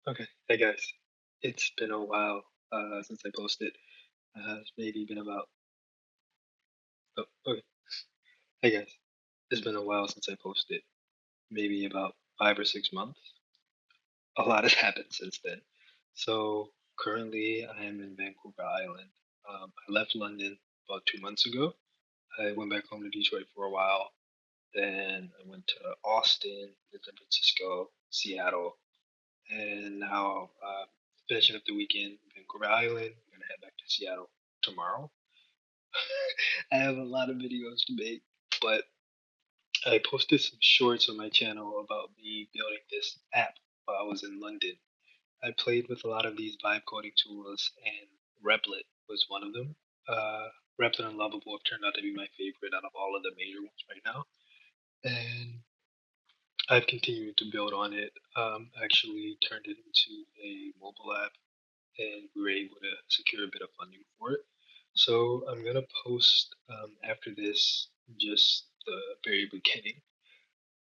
Okay. Hey guys, it's been a while since I posted. It's maybe been about. Oh, okay. Hey guys, it's been a while since I posted. Maybe about 5 or 6 months. A lot has happened since then. So currently, I am in Vancouver Island. I left London about 2 months ago. I went back home to Detroit for a while. Then I went to Austin, then San Francisco, Seattle, and now finishing up the weekend in Vancouver Island. I'm gonna head back to Seattle tomorrow. I have a lot of videos to make, but I posted some shorts on my channel about me building this app while I was in London. I played with a lot of these vibe coding tools, and Replit was one of them. Uh, Replit and Lovable have turned out to be my favorite out of all of the major ones right now, and I've continued to build on it. Actually, turned it into a mobile app and we were able to secure a bit of funding for it. So I'm gonna post after this just the very beginning.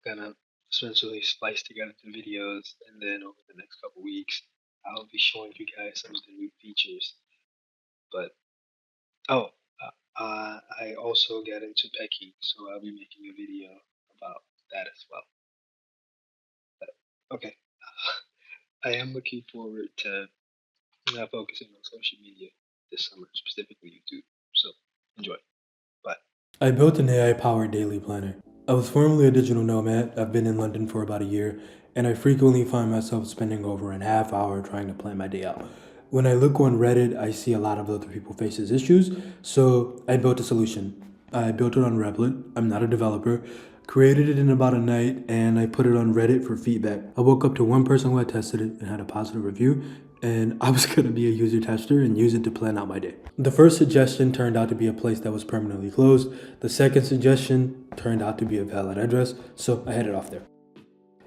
Gonna essentially splice together the videos, and then over the next couple weeks, I'll be showing you guys some of the new features. But oh, I also got into pecking, so I'll be making a video about that as well. But okay, I am looking forward to focusing on social media this summer, specifically YouTube. So enjoy. Bye. I built an AI powered daily planner. I was formerly a digital nomad. I've been in London for about a year, and I frequently find myself spending over an half hour trying to plan my day out. When I look on Reddit, I see a lot of other people face these issues, so I built a solution. I built it on Replit. I'm not a developer. Created it in about a night, and I put it on Reddit for feedback. I woke up to one person who had tested it and had a positive review, and I was gonna be a user tester and use it to plan out my day. The first suggestion turned out to be a place that was permanently closed. The second suggestion turned out to be a valid address, so I headed off there.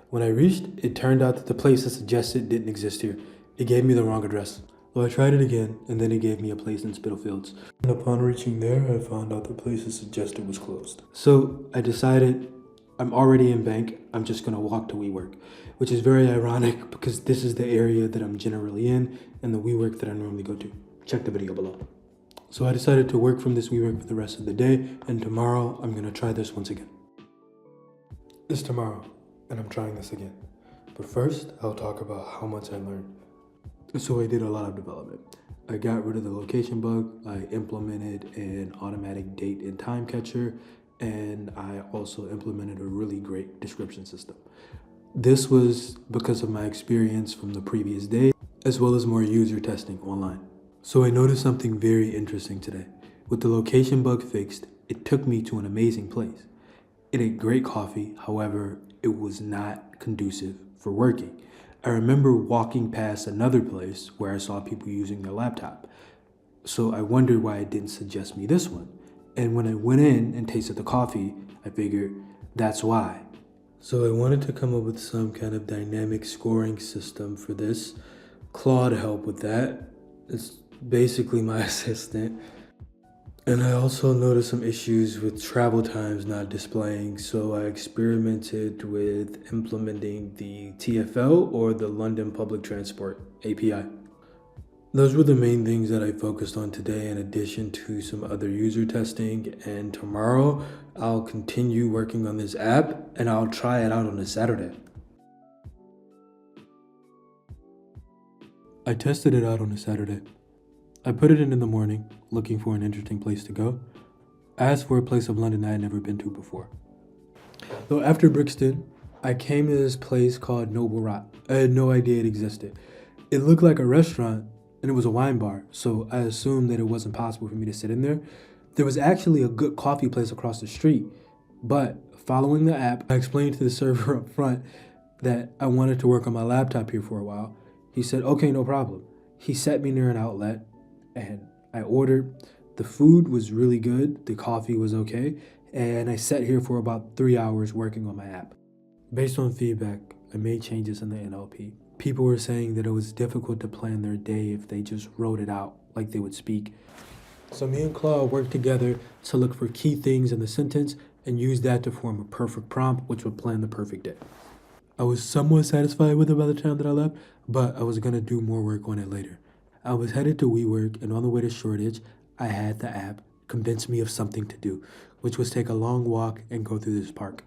When I reached, it turned out that the place that suggested didn't exist here. It gave me the wrong address. So I tried it again, and then it gave me a place in Spitalfields. And upon reaching there, I found out the place that suggested was closed. So I decided I'm already in bank, I'm just gonna walk to WeWork, which is very ironic because this is the area that I'm generally in and the WeWork that I normally go to. Check the video below. So I decided to work from this WeWork for the rest of the day, and tomorrow I'm gonna try this once again. It's tomorrow, and I'm trying this again. But first, I'll talk about how much I learned. So I did a lot of development. I got rid of the location bug, I implemented an automatic date and time catcher, and I also implemented a really great description system. This was because of my experience from the previous day, as well as more user testing online. So I noticed something very interesting today. With the location bug fixed, it took me to an amazing place. It had great coffee, however, it was not conducive for working. I remember walking past another place where I saw people using their laptop. So I wondered why it didn't suggest me this one. And when I went in and tasted the coffee, I figured that's why. So I wanted to come up with some kind of dynamic scoring system for this. Claude helped with that. It's basically my assistant. And I also noticed some issues with travel times not displaying, so I experimented with implementing the TFL or the London Public Transport API. Those were the main things that I focused on today, in addition to some other user testing. And tomorrow, I'll continue working on this app and I'll try it out on a Saturday. I tested it out on a Saturday. I put it in the morning, looking for an interesting place to go. I asked for a place of London I had never been to before. So after Brixton, I came to this place called Noble Rock. I had no idea it existed. It looked like a restaurant and it was a wine bar, so I assumed that it wasn't possible for me to sit in there. There was actually a good coffee place across the street, but following the app, I explained to the server up front that I wanted to work on my laptop here for a while. He said, okay, no problem. He set me near an outlet and I ordered. The food was really good, the coffee was okay, and I sat here for about 3 hours working on my app. Based on feedback, I made changes in the NLP. People were saying that it was difficult to plan their day if they just wrote it out like they would speak. So me and Claude worked together to look for key things in the sentence and use that to form a perfect prompt which would plan the perfect day. I was somewhat satisfied with it by the time that I left, but I was gonna do more work on it later. I was headed to WeWork, and on the way to Shoreditch, I had the app convince me of something to do, which was take a long walk and go through this park.